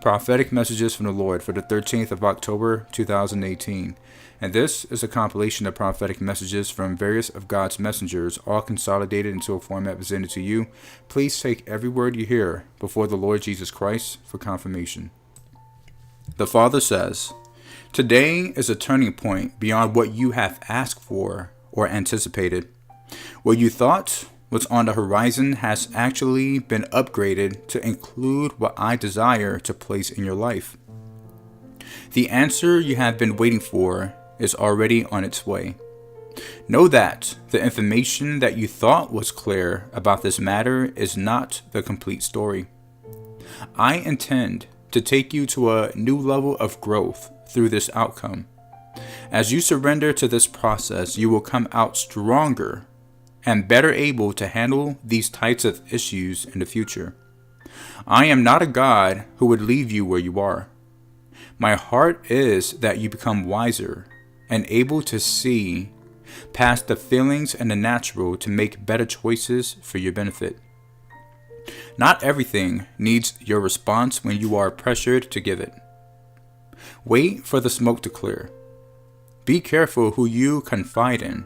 Prophetic Messages from the Lord for the 13th of October 2018. And this is a compilation of prophetic messages from various of God's messengers, all consolidated into a format presented to you. Please take every word you hear before the Lord Jesus Christ for confirmation. The Father says, "Today is a turning point beyond what you have asked for or anticipated. What you thought was on the horizon has actually been upgraded to include what I desire to place in your life. The answer you have been waiting for is already on its way. Know that the information that you thought was clear about this matter is not the complete story. I intend to take you to a new level of growth through this outcome. As you surrender to this process, you will come out stronger and better able to handle these types of issues in the future. I am not a God who would leave you where you are. My heart is that you become wiser and able to see past the feelings and the natural to make better choices for your benefit. Not everything needs your response when you are pressured to give it. Wait for the smoke to clear. Be careful who you confide in.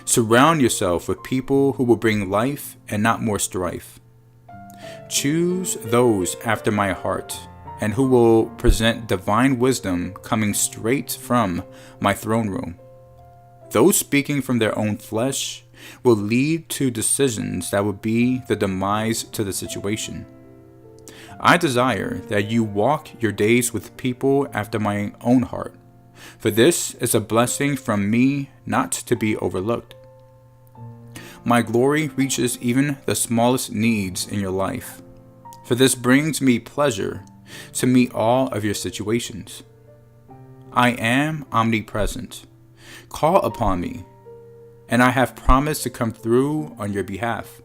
Surround yourself with people who will bring life and not more strife. Choose those after my heart and who will present divine wisdom coming straight from my throne room. Those speaking from their own flesh will lead to decisions that will be the demise to the situation. I desire that you walk your days with people after my own heart, for this is a blessing from me not to be overlooked. My glory reaches even the smallest needs in your life, for this brings me pleasure to meet all of your situations. I am omnipresent. Call upon me, and I have promised to come through on your behalf.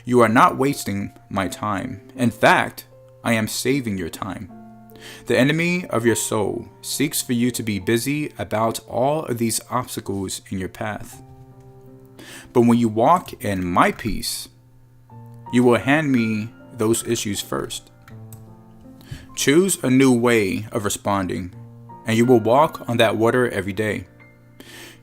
You are not wasting my time. In fact, I am saving your time. The enemy of your soul seeks for you to be busy about all of these obstacles in your path. But when you walk in my peace, you will hand me those issues first. Choose a new way of responding, and you will walk on that water every day.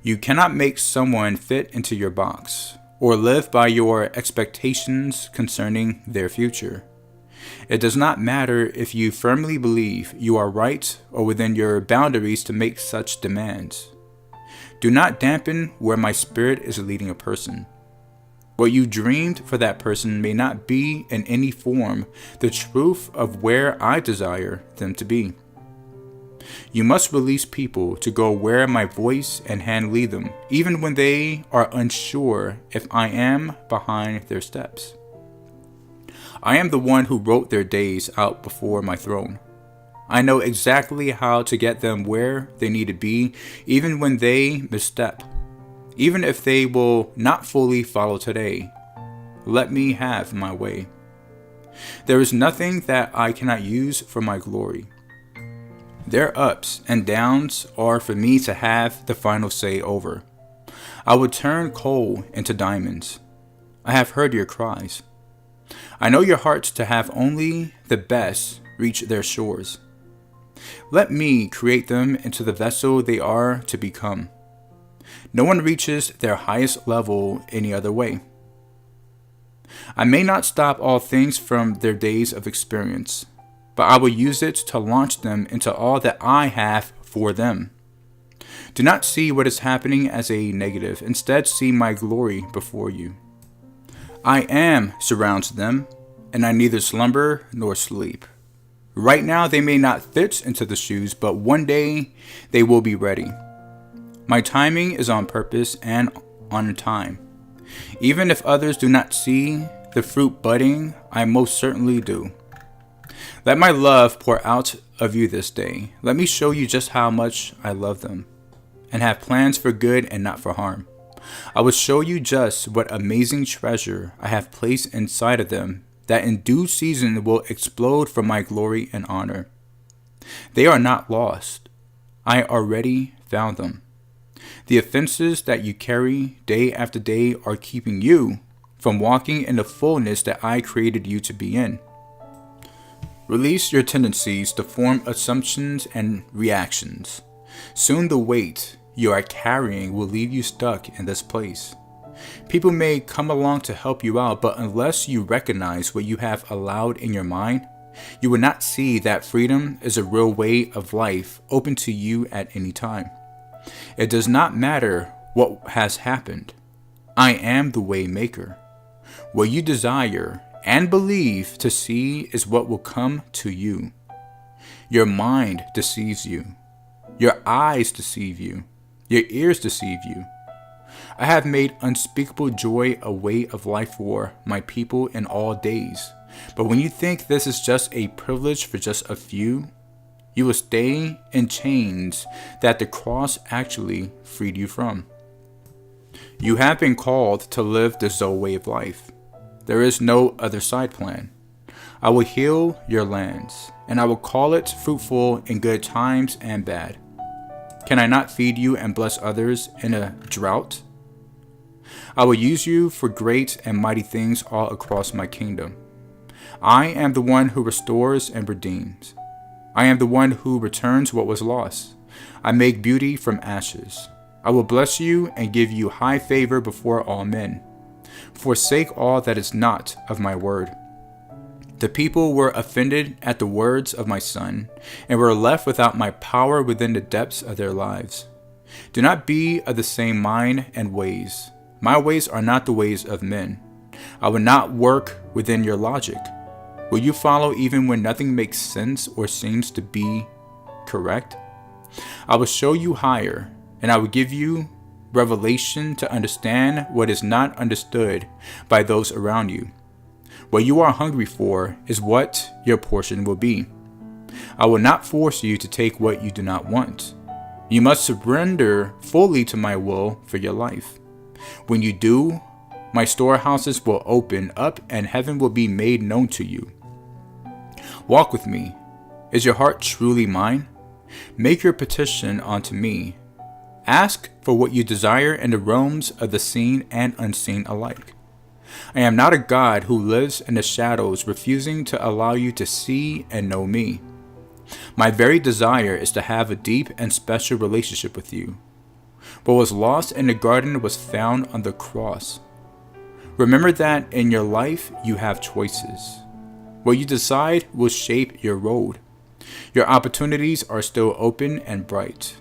You cannot make someone fit into your box or live by your expectations concerning their future. It does not matter if you firmly believe you are right or within your boundaries to make such demands. Do not dampen where my spirit is leading a person. What you dreamed for that person may not be in any form the truth of where I desire them to be. You must release people to go where my voice and hand lead them, even when they are unsure if I am behind their steps. I am the one who wrote their days out before my throne. I know exactly how to get them where they need to be, even when they misstep. Even if they will not fully follow today, let me have my way. There is nothing that I cannot use for my glory. Their ups and downs are for me to have the final say over. I would turn coal into diamonds. I have heard your cries. I know your hearts to have only the best reach their shores. Let me create them into the vessel they are to become. No one reaches their highest level any other way. I may not stop all things from their days of experience, but I will use it to launch them into all that I have for them. Do not see what is happening as a negative. Instead, see my glory before you. I am surrounds them, and I neither slumber nor sleep. Right now they may not fit into the shoes, but one day they will be ready. My timing is on purpose and on time. Even if others do not see the fruit budding, I most certainly do. Let my love pour out of you this day. Let me show you just how much I love them and have plans for good and not for harm. I will show you just what amazing treasure I have placed inside of them that in due season will explode for my glory and honor. They are not lost. I already found them. The offenses that you carry day after day are keeping you from walking in the fullness that I created you to be in. Release your tendencies to form assumptions and reactions. Soon the weight you are carrying will leave you stuck in this place. People may come along to help you out, but unless you recognize what you have allowed in your mind, you will not see that freedom is a real way of life open to you at any time. It does not matter what has happened. I am the way maker. What you desire and believe to see is what will come to you. Your mind deceives you. Your eyes deceive you. Your ears deceive you. I have made unspeakable joy a way of life for my people in all days. But when you think this is just a privilege for just a few, you will stay in chains that the cross actually freed you from. You have been called to live the Zoe way of life. There is no other side plan. I will heal your lands, and I will call it fruitful in good times and bad. Can I not feed you and bless others in a drought? I will use you for great and mighty things all across my kingdom. I am the one who restores and redeems. I am the one who returns what was lost. I make beauty from ashes. I will bless you and give you high favor before all men. Forsake all that is not of my word. The people were offended at the words of my son, and were left without my power within the depths of their lives. Do not be of the same mind and ways. My ways are not the ways of men. I will not work within your logic. Will you follow even when nothing makes sense or seems to be correct? I will show you higher, and I will give you revelation to understand what is not understood by those around you. What you are hungry for is what your portion will be. I will not force you to take what you do not want. You must surrender fully to my will for your life. When you do, my storehouses will open up and heaven will be made known to you. Walk with me. Is your heart truly mine? Make your petition unto me. Ask for what you desire in the realms of the seen and unseen alike. I am not a God who lives in the shadows, refusing to allow you to see and know me. My very desire is to have a deep and special relationship with you. What was lost in the garden was found on the cross. Remember that in your life you have choices. What you decide will shape your road. Your opportunities are still open and bright.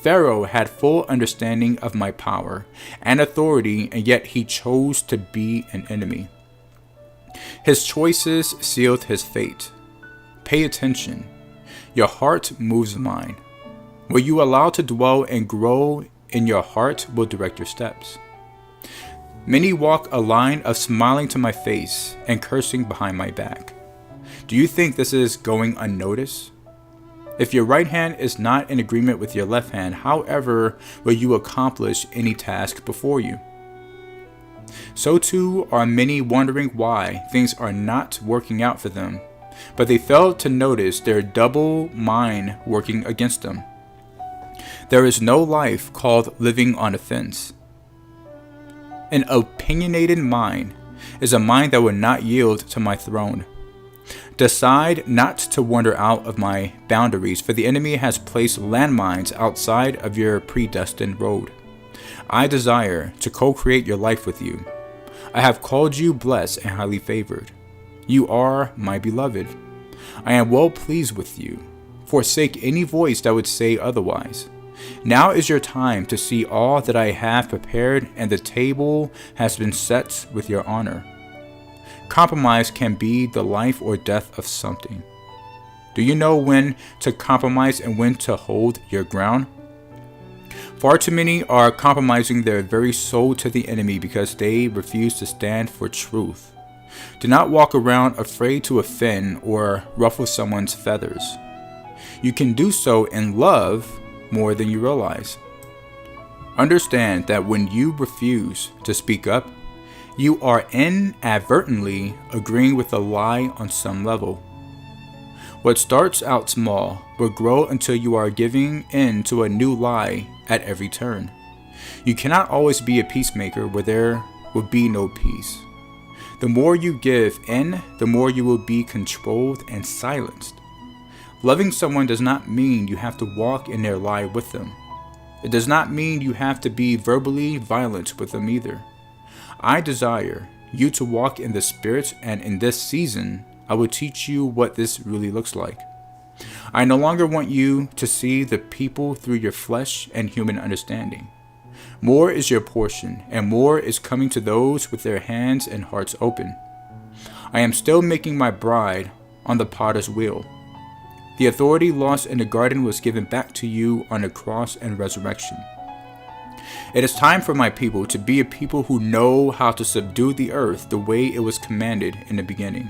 Pharaoh had full understanding of my power and authority, and yet he chose to be an enemy. His choices sealed his fate. Pay attention. Your heart moves mine. What you allow to dwell and grow in your heart will direct your steps. Many walk a line of smiling to my face and cursing behind my back. Do you think this is going unnoticed? If your right hand is not in agreement with your left hand, however will you accomplish any task before you? So too are many wondering why things are not working out for them, but they fail to notice their double mind working against them. There is no life called living on a fence. An opinionated mind is a mind that will not yield to my throne. Decide not to wander out of my boundaries, for the enemy has placed landmines outside of your predestined road. I desire to co-create your life with you. I have called you blessed and highly favored. You are my beloved. I am well pleased with you. Forsake any voice that would say otherwise. Now is your time to see all that I have prepared, and the table has been set with your honor. Compromise can be the life or death of something. Do you know when to compromise and when to hold your ground? Far too many are compromising their very soul to the enemy because they refuse to stand for truth. Do not walk around afraid to offend or ruffle someone's feathers. You can do so in love more than you realize. Understand that when you refuse to speak up, you are inadvertently agreeing with a lie on some level. What starts out small will grow until you are giving in to a new lie at every turn. You cannot always be a peacemaker where there will be no peace. The more you give in, the more you will be controlled and silenced. Loving someone does not mean you have to walk in their lie with them. It does not mean you have to be verbally violent with them either. I desire you to walk in the Spirit, and in this season, I will teach you what this really looks like. I no longer want you to see the people through your flesh and human understanding. More is your portion, and more is coming to those with their hands and hearts open. I am still making my bride on the potter's wheel. The authority lost in the garden was given back to you on the cross and resurrection. It is time for my people to be a people who know how to subdue the earth the way it was commanded in the beginning.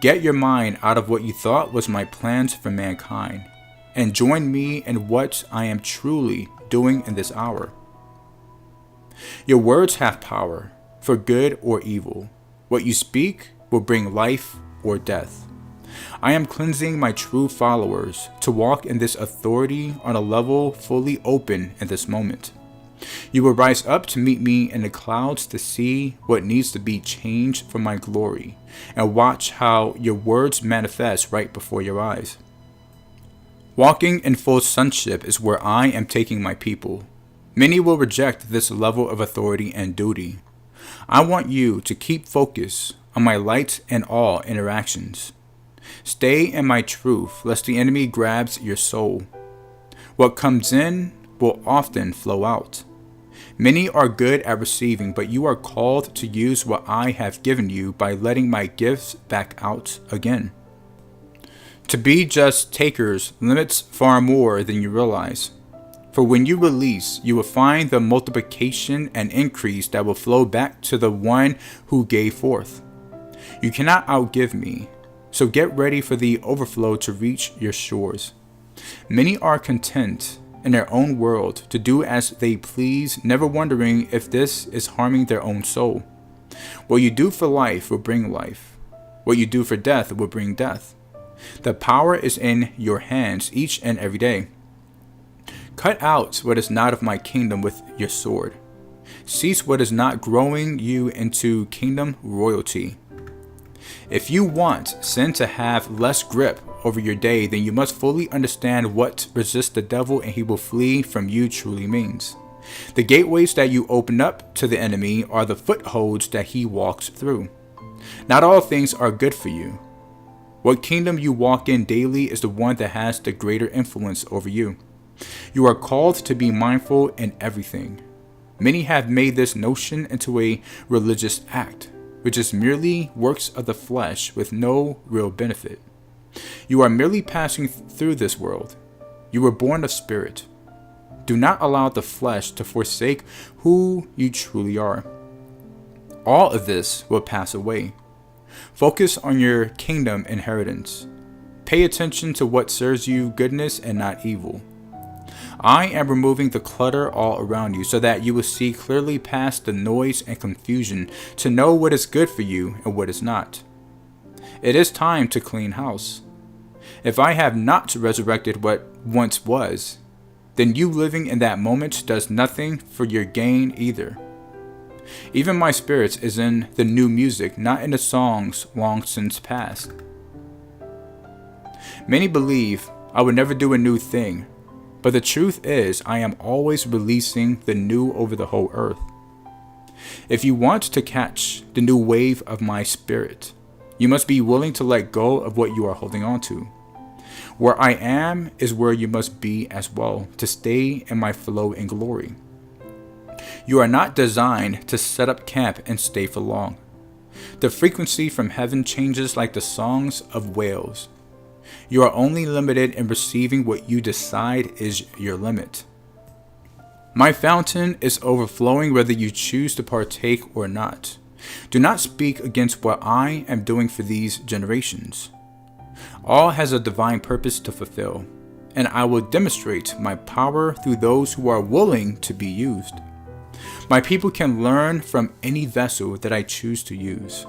Get your mind out of what you thought was my plans for mankind, and join me in what I am truly doing in this hour. Your words have power, for good or evil. What you speak will bring life or death. I am cleansing my true followers to walk in this authority on a level fully open in this moment. You will rise up to meet me in the clouds to see what needs to be changed for my glory, and watch how your words manifest right before your eyes. Walking in full sonship is where I am taking my people. Many will reject this level of authority and duty. I want you to keep focus on my light and all interactions. Stay in my truth, lest the enemy grabs your soul. What comes in will often flow out. Many are good at receiving, but you are called to use what I have given you by letting my gifts back out again. To be just takers limits far more than you realize. For when you release, you will find the multiplication and increase that will flow back to the one who gave forth. You cannot outgive me, so get ready for the overflow to reach your shores. Many are content in their own world to do as they please, never wondering if this is harming their own soul. What you do for life will bring life. What you do for death will bring death. The power is in your hands each and every day. Cut out what is not of my kingdom with your sword. Cease what is not growing you into kingdom royalty. If you want sin to have less grip over your day, then you must fully understand what resist the devil and he will flee from you truly means. The gateways that you open up to the enemy are the footholds that he walks through. Not all things are good for you. What kingdom you walk in daily is the one that has the greater influence over you. You are called to be mindful in everything. Many have made this notion into a religious act, which is merely works of the flesh with no real benefit. You are merely passing through this world. You were born of spirit. Do not allow the flesh to forsake who you truly are. All of this will pass away. Focus on your kingdom inheritance. Pay attention to what serves you goodness and not evil. I am removing the clutter all around you so that you will see clearly past the noise and confusion to know what is good for you and what is not. It is time to clean house. If I have not resurrected what once was, then you living in that moment does nothing for your gain either. Even my spirit is in the new music, not in the songs long since past. Many believe I would never do a new thing, but the truth is I am always releasing the new over the whole earth. If you want to catch the new wave of my spirit, you must be willing to let go of what you are holding on to. Where I am is where you must be as well, to stay in my flow in glory. You are not designed to set up camp and stay for long. The frequency from heaven changes like the songs of whales. You are only limited in receiving what you decide is your limit. My fountain is overflowing whether you choose to partake or not. Do not speak against what I am doing for these generations. All has a divine purpose to fulfill, and I will demonstrate my power through those who are willing to be used. My people can learn from any vessel that I choose to use.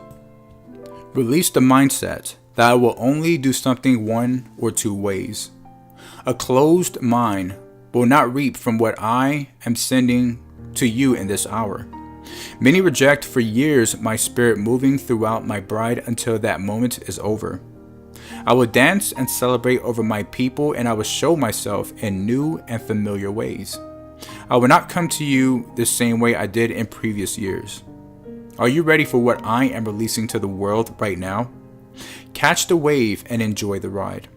Release the mindset that I will only do something one or two ways. A closed mind will not reap from what I am sending to you in this hour. Many reject for years my spirit moving throughout my bride until that moment is over. I will dance and celebrate over my people, and I will show myself in new and familiar ways. I will not come to you the same way I did in previous years. Are you ready for what I am releasing to the world right now? Catch the wave and enjoy the ride.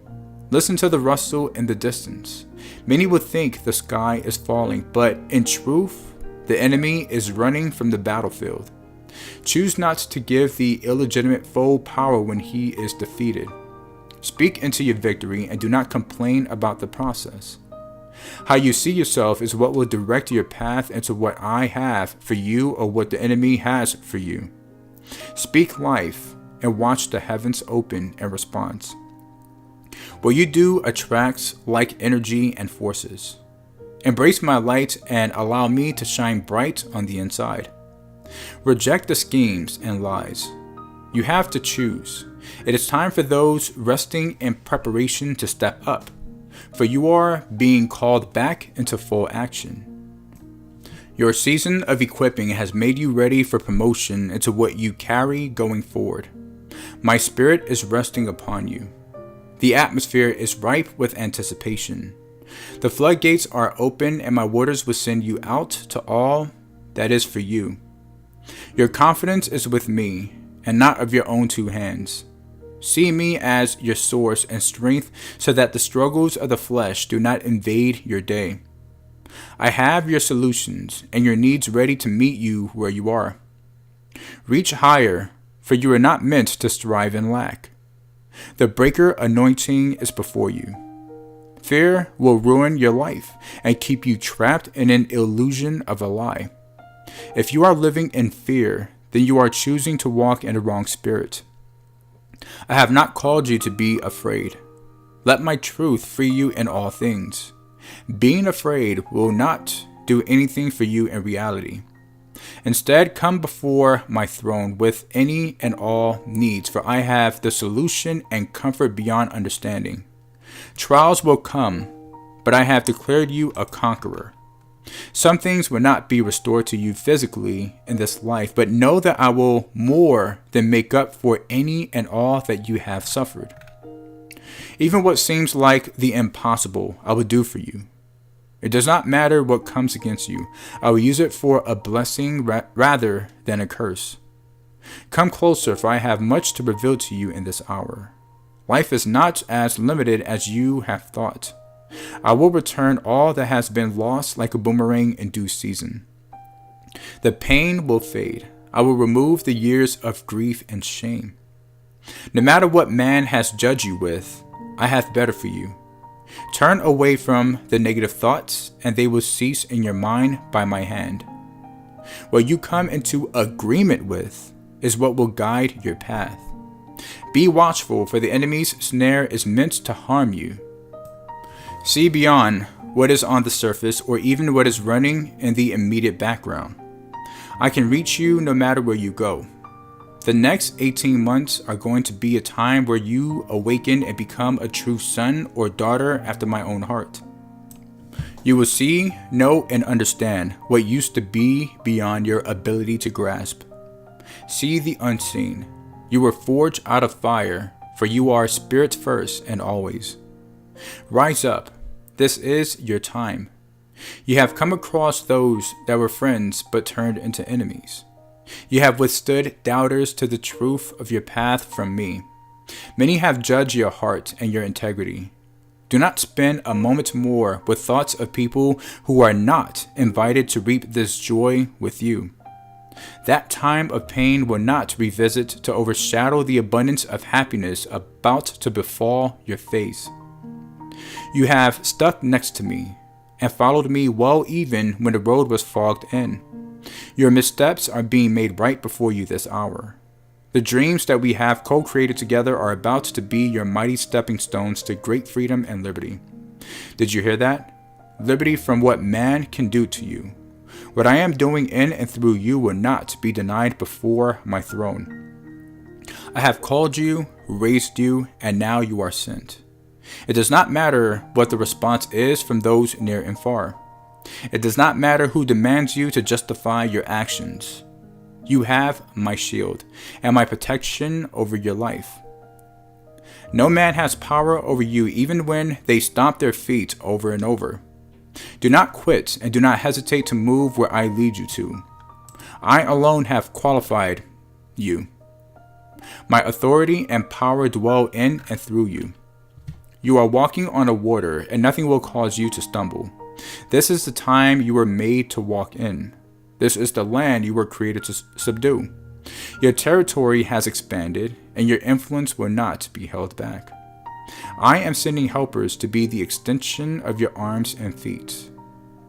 Listen to the rustle in the distance. Many will think the sky is falling, but in truth, the enemy is running from the battlefield. Choose not to give the illegitimate foe power when he is defeated. Speak into your victory and do not complain about the process. How you see yourself is what will direct your path into what I have for you or what the enemy has for you. Speak life and watch the heavens open in response. What you do attracts like energy and forces. Embrace my light and allow me to shine bright on the inside. Reject the schemes and lies. You have to choose. It is time for those resting in preparation to step up, for you are being called back into full action. Your season of equipping has made you ready for promotion into what you carry going forward. My spirit is resting upon you. The atmosphere is ripe with anticipation. The floodgates are open, and my waters will send you out to all that is for you. Your confidence is with me, and not of your own two hands. See me as your source and strength, so that the struggles of the flesh do not invade your day. I have your solutions and your needs ready to meet you where you are. Reach higher, for you are not meant to strive and lack. The breaker anointing is before you. Fear will ruin your life and keep you trapped in an illusion of a lie. If you are living in fear, then you are choosing to walk in the wrong spirit. I have not called you to be afraid. Let my truth free you in all things. Being afraid will not do anything for you in reality. Instead, come before my throne with any and all needs, for I have the solution and comfort beyond understanding. Trials will come, but I have declared you a conqueror. Some things will not be restored to you physically in this life, but know that I will more than make up for any and all that you have suffered. Even what seems like the impossible, I will do for you. It does not matter what comes against you. I will use it for a blessing rather than a curse. Come closer, for I have much to reveal to you in this hour. Life is not as limited as you have thought. I will return all that has been lost like a boomerang in due season. The pain will fade. I will remove the years of grief and shame. No matter what man has judged you with, I have better for you. Turn away from the negative thoughts, and they will cease in your mind by my hand. What you come into agreement with is what will guide your path. Be watchful, for the enemy's snare is meant to harm you. See beyond what is on the surface or even what is running in the immediate background. I can reach you no matter where you go. The next 18 months are going to be a time where you awaken and become a true son or daughter after my own heart. You will see, know, and understand what used to be beyond your ability to grasp. See the unseen. You were forged out of fire, for you are spirit first and always. Rise up. This is your time. You have come across those that were friends but turned into enemies. You have withstood doubters to the truth of your path from me. Many have judged your heart and your integrity. Do not spend a moment more with thoughts of people who are not invited to reap this joy with you. That time of pain will not revisit to overshadow the abundance of happiness about to befall your face. You have stuck next to me and followed me well even when the road was fogged in. Your missteps are being made right before you this hour. The dreams that we have co-created together are about to be your mighty stepping stones to great freedom and liberty. Did you hear that? Liberty from what man can do to you. What I am doing in and through you will not be denied before my throne. I have called you, raised you, and now you are sent. It does not matter what the response is from those near and far. It does not matter who demands you to justify your actions. You have my shield and my protection over your life. No man has power over you even when they stomp their feet over and over. Do not quit and do not hesitate to move where I lead you to. I alone have qualified you. My authority and power dwell in and through you. You are walking on the water, and nothing will cause you to stumble. This is the time you were made to walk in. This is the land you were created to subdue. Your territory has expanded, and your influence will not be held back. I am sending helpers to be the extension of your arms and feet.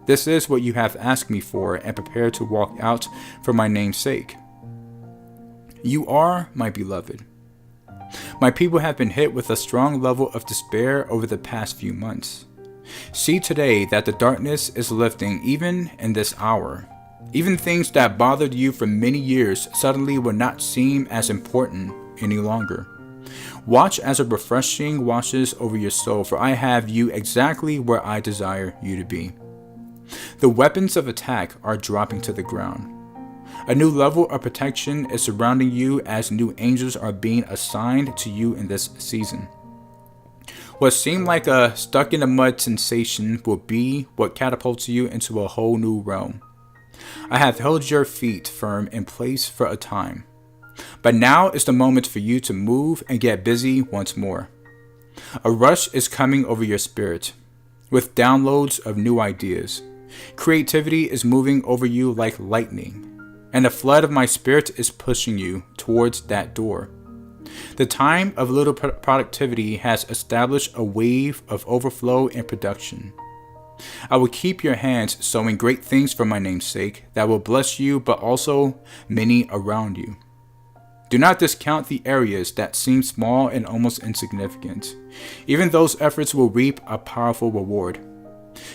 This is what you have asked me for and prepared to walk out for my name's sake. You are my beloved. My people have been hit with a strong level of despair over the past few months. See today that the darkness is lifting even in this hour. Even things that bothered you for many years suddenly will not seem as important any longer. Watch as a refreshing washes over your soul, for I have you exactly where I desire you to be. The weapons of attack are dropping to the ground. A new level of protection is surrounding you as new angels are being assigned to you in this season. What seemed like a stuck in the mud sensation will be what catapults you into a whole new realm. I have held your feet firm in place for a time, but now is the moment for you to move and get busy once more. A rush is coming over your spirit, with downloads of new ideas. Creativity is moving over you like lightning, and the flood of my spirit is pushing you towards that door. The time of little productivity has established a wave of overflow and production. I will keep your hands sowing great things for my name's sake that will bless you, but also many around you. Do not discount the areas that seem small and almost insignificant. Even those efforts will reap a powerful reward.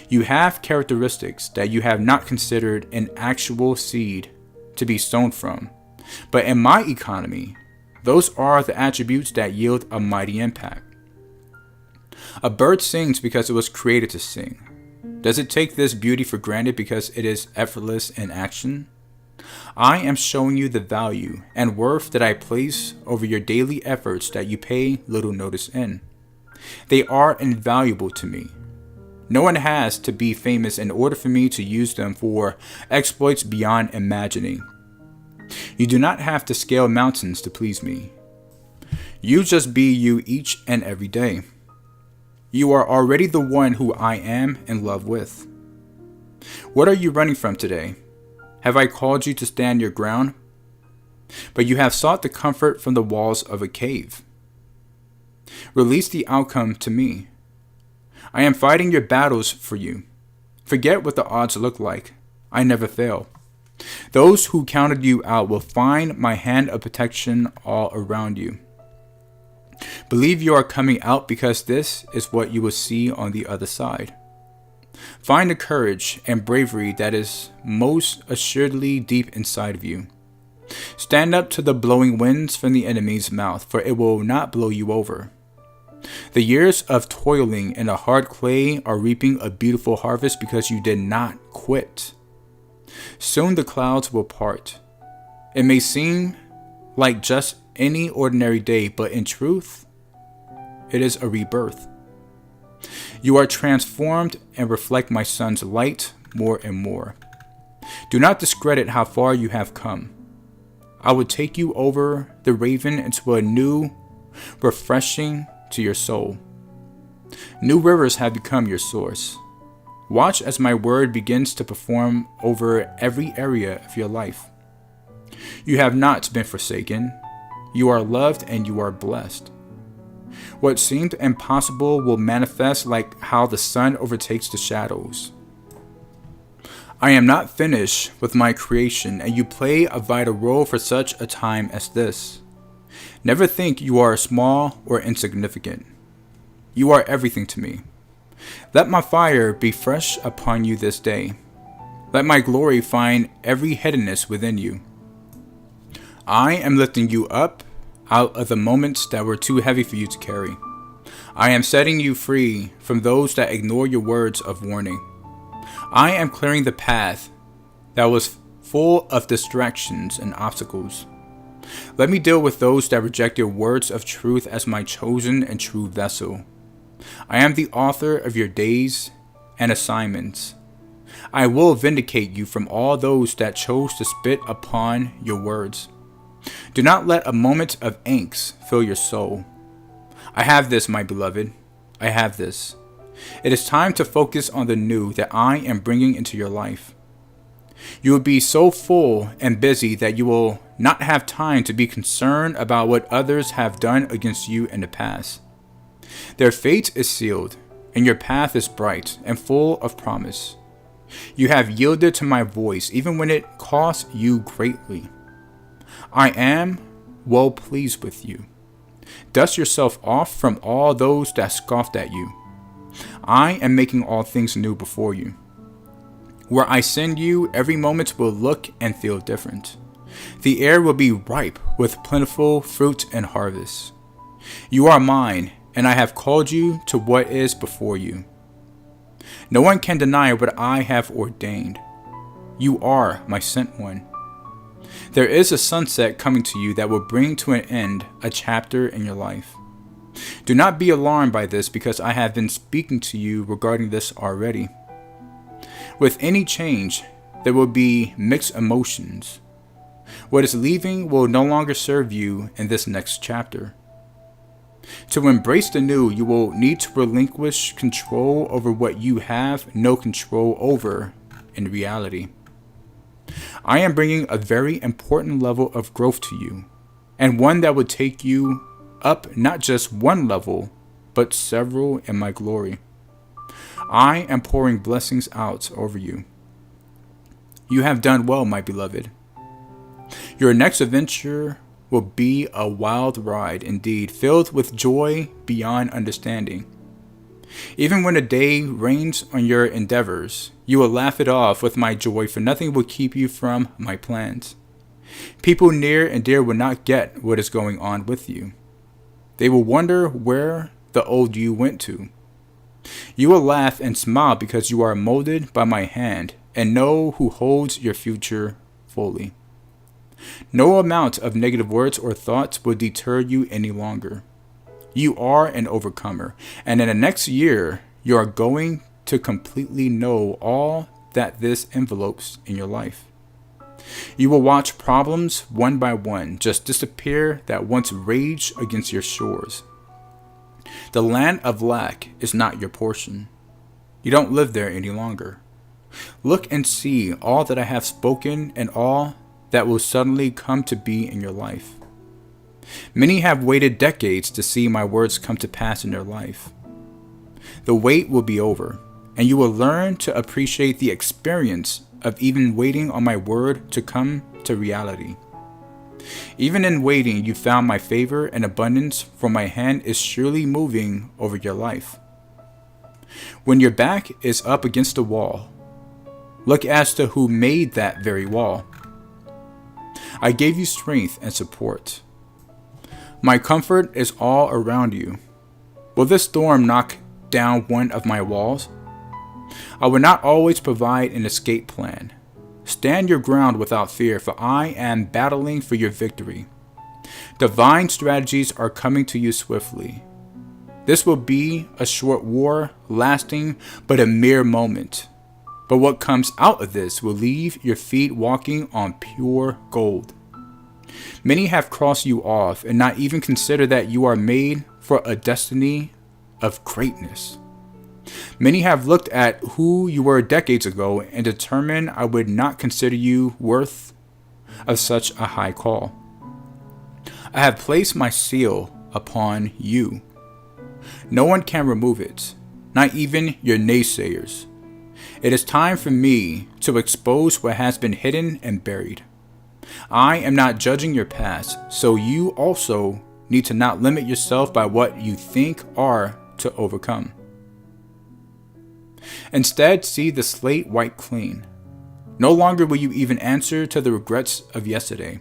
You have characteristics that you have not considered an actual seed to be sown from, but in my economy, those are the attributes that yield a mighty impact. A bird sings because it was created to sing. Does it take this beauty for granted because it is effortless in action? I am showing you the value and worth that I place over your daily efforts that you pay little notice in. They are invaluable to me. No one has to be famous in order for me to use them for exploits beyond imagining. You do not have to scale mountains to please me. You just be you each and every day. You are already the one who I am in love with. What are you running from today? Have I called you to stand your ground? But you have sought the comfort from the walls of a cave. Release the outcome to me. I am fighting your battles for you. Forget what the odds look like. I never fail. Those who counted you out will find my hand of protection all around you. Believe you are coming out because this is what you will see on the other side. Find the courage and bravery that is most assuredly deep inside of you. Stand up to the blowing winds from the enemy's mouth, for it will not blow you over. The years of toiling in the hard clay are reaping a beautiful harvest because you did not quit. Soon the clouds will part. It may seem like just any ordinary day, but in truth, it is a rebirth. You are transformed and reflect my son's light more and more. Do not discredit how far you have come. I will take you over the raven into a new, refreshing to your soul. New rivers have become your source. Watch as my word begins to perform over every area of your life. You have not been forsaken. You are loved and you are blessed. What seemed impossible will manifest like how the sun overtakes the shadows. I am not finished with my creation, and you play a vital role for such a time as this. Never think you are small or insignificant. You are everything to me. Let my fire be fresh upon you this day. Let my glory find every hiddenness within you. I am lifting you up out of the moments that were too heavy for you to carry. I am setting you free from those that ignore your words of warning. I am clearing the path that was full of distractions and obstacles. Let me deal with those that reject your words of truth as my chosen and true vessel. I am the author of your days and assignments. I will vindicate you from all those that chose to spit upon your words. Do not let a moment of angst fill your soul. I have this, my beloved. I have this. It is time to focus on the new that I am bringing into your life. You will be so full and busy that you will not have time to be concerned about what others have done against you in the past. Their fate is sealed, and your path is bright and full of promise. You have yielded to my voice even when it cost you greatly. I am well pleased with you. Dust yourself off from all those that scoffed at you. I am making all things new before you. Where I send you, every moment will look and feel different. The air will be ripe with plentiful fruit and harvest. You are mine, and I have called you to what is before you. No one can deny what I have ordained. You are my sent one. There is a sunset coming to you that will bring to an end a chapter in your life. Do not be alarmed by this, because I have been speaking to you regarding this already. With any change, there will be mixed emotions. What is leaving will no longer serve you in this next chapter. To embrace the new, you will need to relinquish control over what you have no control over in reality. I am bringing a very important level of growth to you, and one that would take you up not just one level, but several in my glory. I am pouring blessings out over you. You have done well, my beloved. Your next adventure will be a wild ride indeed, filled with joy beyond understanding. Even when a day rains on your endeavors, you will laugh it off with my joy, for nothing will keep you from my plans. People near and dear will not get what is going on with you. They will wonder where the old you went to. You will laugh and smile because you are molded by my hand and know who holds your future fully. No amount of negative words or thoughts will deter you any longer. You are an overcomer, and in the next year, you are going to completely know all that this envelopes in your life. You will watch problems one by one just disappear that once raged against your shores. The land of lack is not your portion. You don't live there any longer. Look and see all that I have spoken and all that will suddenly come to be in your life. Many have waited decades to see my words come to pass in their life. The wait will be over, and you will learn to appreciate the experience of even waiting on my word to come to reality. Even in waiting, you found my favor and abundance, for my hand is surely moving over your life. When your back is up against the wall, look as to who made that very wall. I gave you strength and support. My comfort is all around you. Will this storm knock down one of my walls? I will not always provide an escape plan. Stand your ground without fear, for I am battling for your victory. Divine strategies are coming to you swiftly. This will be a short war, lasting but a mere moment. But what comes out of this will leave your feet walking on pure gold. Many have crossed you off and not even consider that you are made for a destiny of greatness. Many have looked at who you were decades ago and determined I would not consider you worth of such a high call. I have placed my seal upon you. No one can remove it, not even your naysayers. It is time for me to expose what has been hidden and buried. I am not judging your past, so you also need to not limit yourself by what you think are to overcome. Instead, see the slate wiped clean. No longer will you even answer to the regrets of yesterday.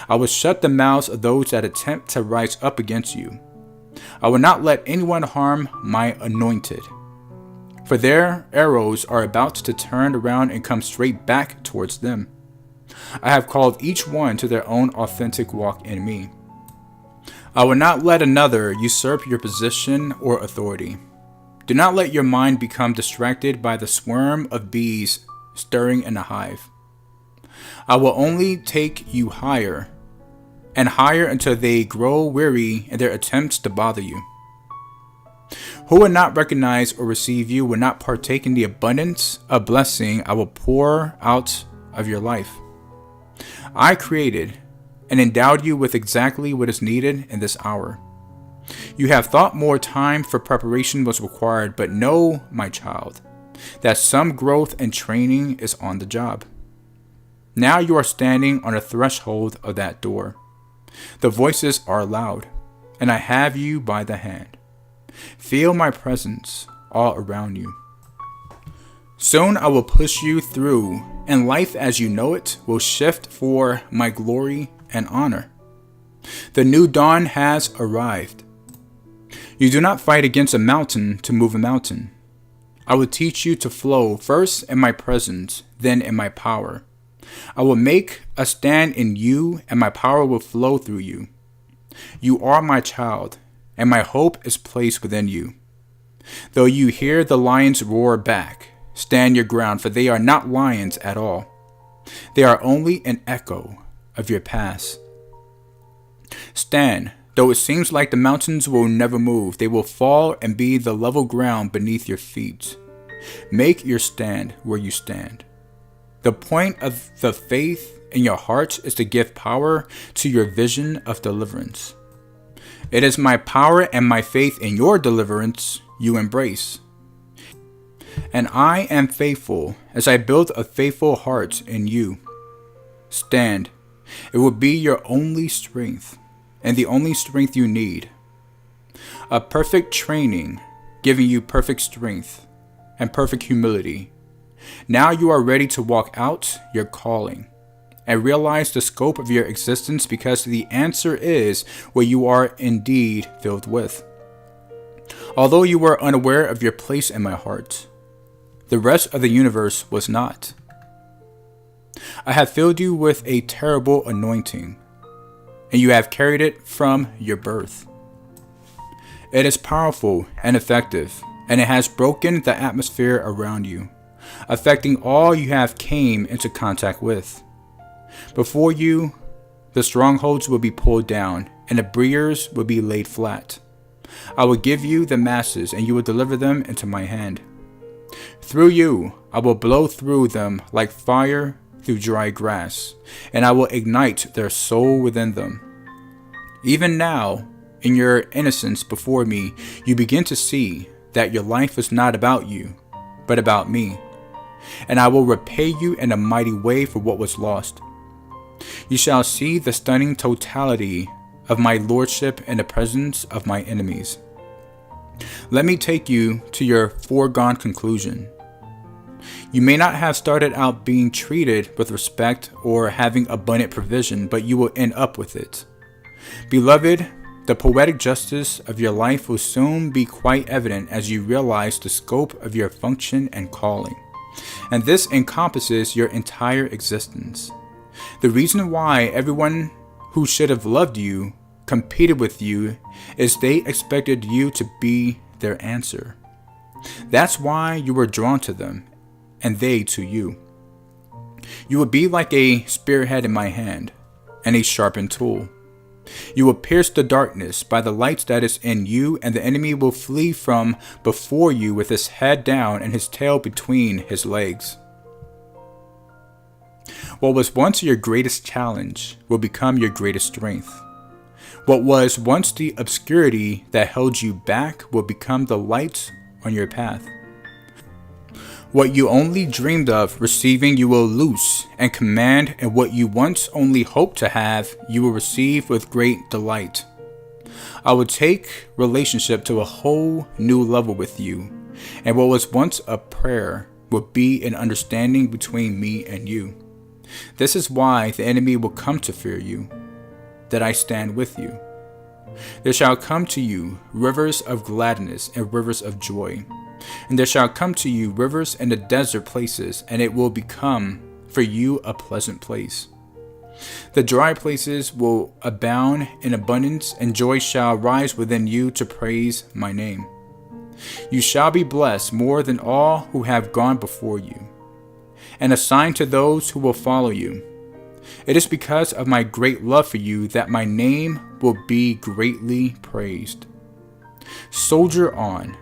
I will shut the mouths of those that attempt to rise up against you. I will not let anyone harm my anointed. for their arrows are about to turn around and come straight back towards them. I have called each one to their own authentic walk in me. I will not let another usurp your position or authority. Do not let your mind become distracted by the swarm of bees stirring in a hive. I will only take you higher and higher until they grow weary in their attempts to bother you. Who will not recognize or receive you will not partake in the abundance of blessing I will pour out of your life. I created and endowed you with exactly what is needed in this hour. You have thought more time for preparation was required, but know, my child, that some growth and training is on the job. Now you are standing on the threshold of that door. The voices are loud, and I have you by the hand. Feel my presence all around you. Soon I will push you through, and life as you know it will shift for my glory and honor. The new dawn has arrived. You do not fight against a mountain to move a mountain. I will teach you to flow first in my presence, then in my power. I will make a stand in you, and my power will flow through you. You are my child, and my hope is placed within you. Though you hear the lions roar back, stand your ground, for they are not lions at all. They are only an echo of your past. Stand. Though it seems like the mountains will never move, they will fall and be the level ground beneath your feet. Make your stand where you stand. The point of the faith in your heart is to give power to your vision of deliverance. It is my power and my faith in your deliverance you embrace. And I am faithful as I build a faithful heart in you. Stand. It will be your only strength, and the only strength you need. A perfect training, giving you perfect strength and perfect humility. Now you are ready to walk out your calling and realize the scope of your existence, because the answer is what you are indeed filled with. Although you were unaware of your place in my heart, the rest of the universe was not. I have filled you with a terrible anointing, and you have carried it from your birth. It is powerful and effective, and it has broken the atmosphere around you, affecting all you have came into contact with. Before you, the strongholds will be pulled down, and the barriers will be laid flat. I will give you the masses, and you will deliver them into my hand. Through you, I will blow through them like fire through dry grass, and I will ignite their soul within them. Even now, in your innocence before me, you begin to see that your life is not about you, but about me, and I will repay you in a mighty way for what was lost. You shall see the stunning totality of my lordship in the presence of my enemies. Let me take you to your foregone conclusion. You may not have started out being treated with respect or having abundant provision, but you will end up with it. Beloved, the poetic justice of your life will soon be quite evident as you realize the scope of your function and calling. And this encompasses your entire existence. The reason why everyone who should have loved you competed with you is they expected you to be their answer. That's why you were drawn to them, and they to you. You will be like a spearhead in my hand, and a sharpened tool. You will pierce the darkness by the light that is in you, and the enemy will flee from before you with his head down and his tail between his legs. What was once your greatest challenge will become your greatest strength. What was once the obscurity that held you back will become the light on your path. What you only dreamed of receiving you will loose and command, and what you once only hoped to have you will receive with great delight. I will take relationship to a whole new level with you, and what was once a prayer will be an understanding between me and you. This is why the enemy will come to fear you, that I stand with you. There shall come to you rivers of gladness and rivers of joy. And there shall come to you rivers in the desert places, and it will become for you a pleasant place. The dry places will abound in abundance, and joy shall rise within you to praise my name. You shall be blessed more than all who have gone before you, and a sign to those who will follow you. It is because of my great love for you that my name will be greatly praised. Soldier on.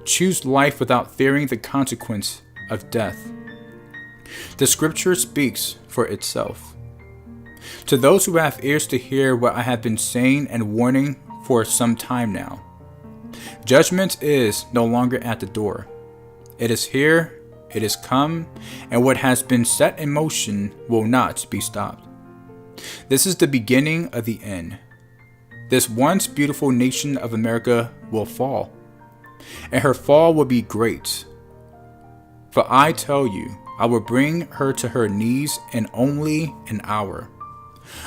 Choose life without fearing the consequence of death. The scripture speaks for itself. To those who have ears to hear what I have been saying and warning for some time now, judgment is no longer at the door. It is here, it is come, and what has been set in motion will not be stopped. This is the beginning of the end. This once beautiful nation of America will fall, and her fall will be great. For I tell you, I will bring her to her knees in only an hour.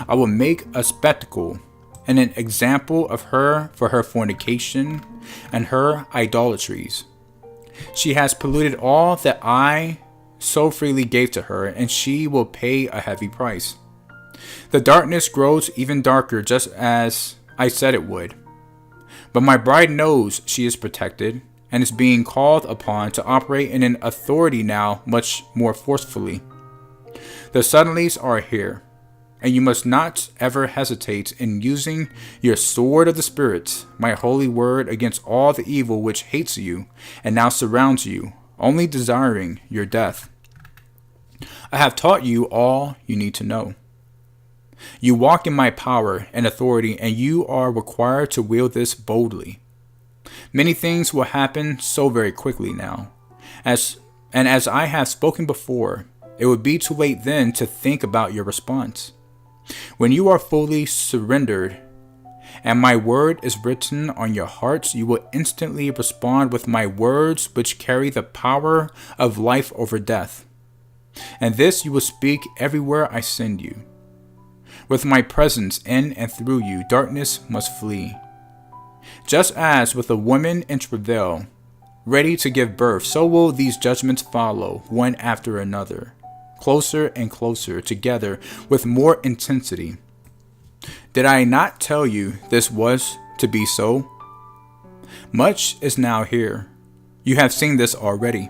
I will make a spectacle and an example of her for her fornication and her idolatries. She has polluted all that I so freely gave to her, and she will pay a heavy price. The darkness grows even darker, just as I said it would. But my bride knows she is protected and is being called upon to operate in an authority now much more forcefully. The suddenlies are here, and you must not ever hesitate in using your sword of the Spirit, my holy word, against all the evil which hates you and now surrounds you, only desiring your death. I have taught you all you need to know. You walk in my power and authority, and you are required to wield this boldly. Many things will happen so very quickly now. As I have spoken before, it would be too late then to think about your response. When you are fully surrendered and my word is written on your hearts, you will instantly respond with my words, which carry the power of life over death. And this you will speak everywhere I send you. With my presence in and through you, darkness must flee. Just as with a woman in travail, ready to give birth, so will these judgments follow, one after another, closer and closer together with more intensity. Did I not tell you this was to be so? Much is now here. You have seen this already.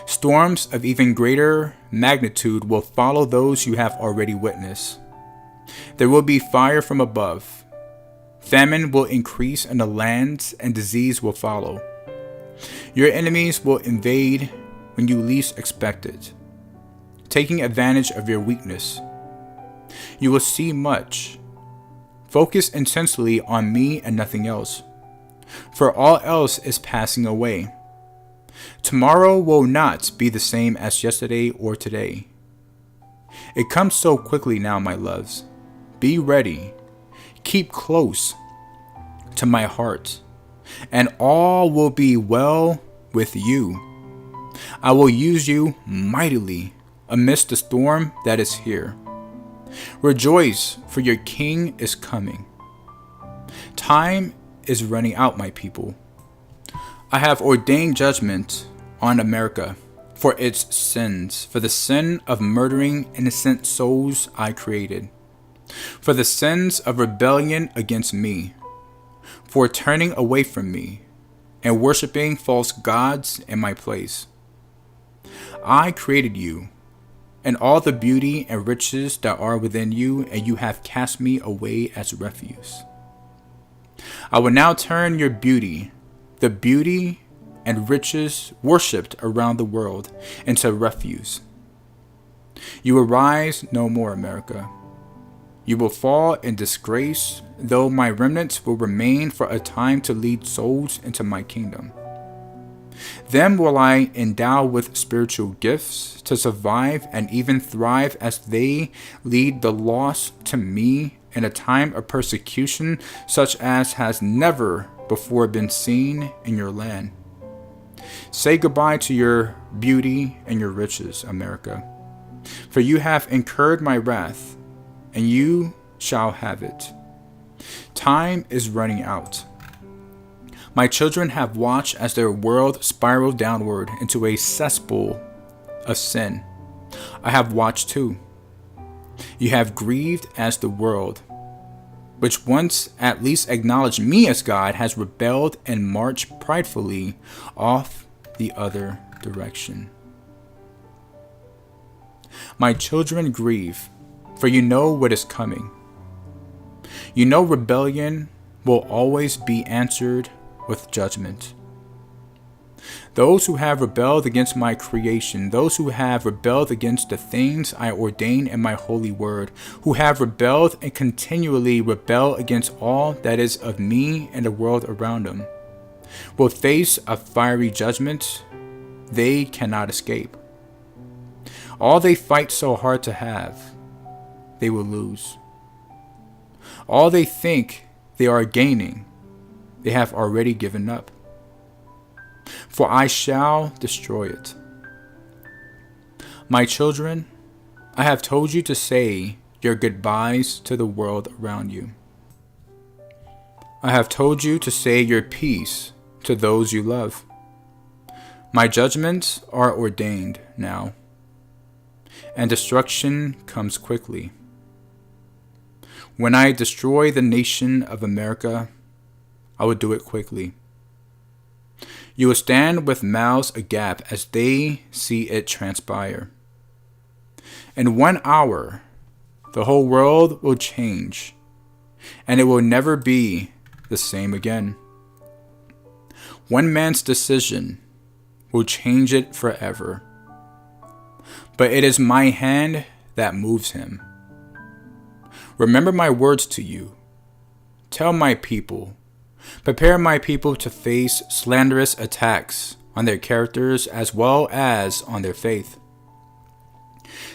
Storms of even greater magnitude will follow those you have already witnessed. There will be fire from above. Famine will increase in the lands, and disease will follow. Your enemies will invade when you least expect it, taking advantage of your weakness. You will see much. Focus intensely on me and nothing else, for all else is passing away. Tomorrow will not be the same as yesterday or today. It comes so quickly now, my loves. Be ready. Keep close to my heart, and all will be well with you. I will use you mightily amidst the storm that is here. Rejoice, for your King is coming. Time is running out, my people. I have ordained judgment on America for its sins, for the sin of murdering innocent souls I created, for the sins of rebellion against me, for turning away from me and worshiping false gods in my place. I created you and all the beauty and riches that are within you, and you have cast me away as refuse. I will now turn your beauty, the beauty and riches worshipped around the world, into refuse. You will rise no more, America. You will fall in disgrace, though my remnants will remain for a time to lead souls into my kingdom. Them will I endow with spiritual gifts to survive and even thrive as they lead the lost to me in a time of persecution such as has never before been seen in your land. Say goodbye to your beauty and your riches, America, for you have incurred my wrath, and you shall have it. Time is running out. My children have watched as their world spiraled downward into a cesspool of sin. I have watched too. You have grieved as the world, which once at least acknowledged me as God, has rebelled and marched pridefully off the other direction. My children grieve, for you know what is coming. You know rebellion will always be answered with judgment. Those who have rebelled against my creation, those who have rebelled against the things I ordain in my holy word, who have rebelled and continually rebel against all that is of me and the world around them, will face a fiery judgment they cannot escape. All they fight so hard to have, they will lose. All they think they are gaining, they have already given up. For I shall destroy it. My children, I have told you to say your goodbyes to the world around you. I have told you to say your peace to those you love. My judgments are ordained now, and destruction comes quickly. When I destroy the nation of America, I will do it quickly. You will stand with mouths agape as they see it transpire. In 1 hour, the whole world will change, and it will never be the same again. One man's decision will change it forever. But it is my hand that moves him. Remember my words to you. Tell my people. Prepare my people to face slanderous attacks on their characters as well as on their faith.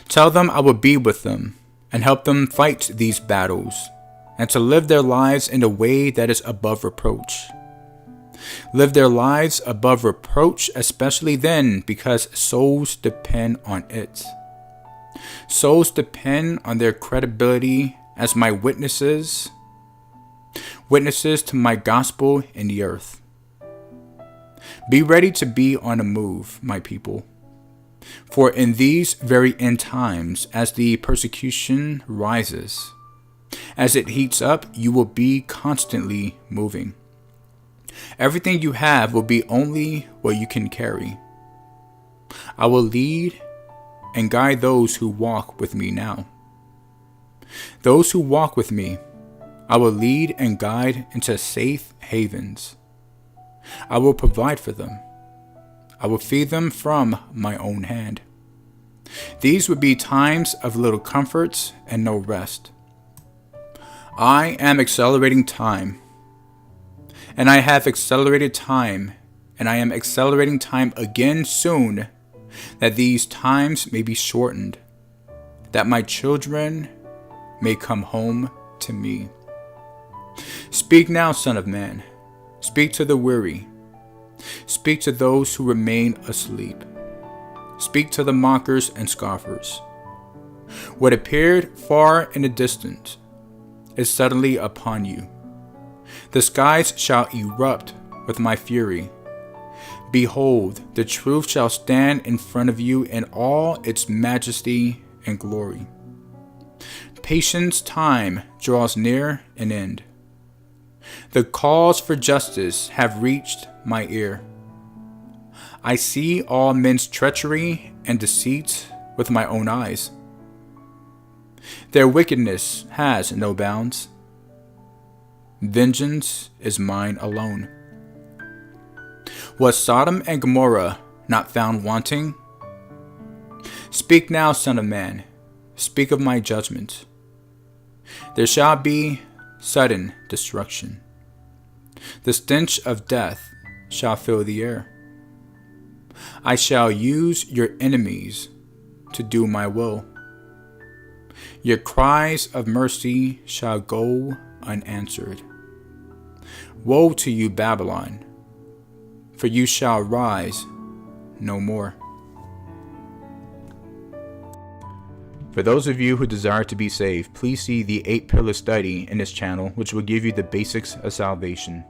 Tell them I will be with them and help them fight these battles and to live their lives in a way that is above reproach. Live their lives above reproach, especially then, because souls depend on it. Souls depend on their credibility as my witnesses to my gospel in the earth. Be ready to be on the move, my people. For in these very end times, as the persecution rises, as it heats up, you will be constantly moving. Everything you have will be only what you can carry. I will lead and guide those who walk with me now. Those who walk with me, I will lead and guide into safe havens. I will provide for them. I will feed them from my own hand. These would be times of little comforts and no rest. I am accelerating time, and I have accelerated time, and I am accelerating time again soon, that these times may be shortened, that my children may come home to me. Speak now, Son of Man. Speak to the weary. Speak to those who remain asleep. Speak to the mockers and scoffers. What appeared far in the distance is suddenly upon you. The skies shall erupt with my fury. Behold, the truth shall stand in front of you in all its majesty and glory. Patience time draws near an end. The calls for justice have reached my ear. I see all men's treachery and deceit with my own eyes. Their wickedness has no bounds. Vengeance is mine alone. Was Sodom and Gomorrah not found wanting? Speak now, Son of Man. Speak of my judgment. There shall be sudden destruction. The stench of death shall fill the air. I shall use your enemies to do my will. Your cries of mercy shall go unanswered. Woe to you, Babylon, for you shall rise no more. For those of you who desire to be saved, please see the 8-pillar study in this channel, which will give you the basics of salvation.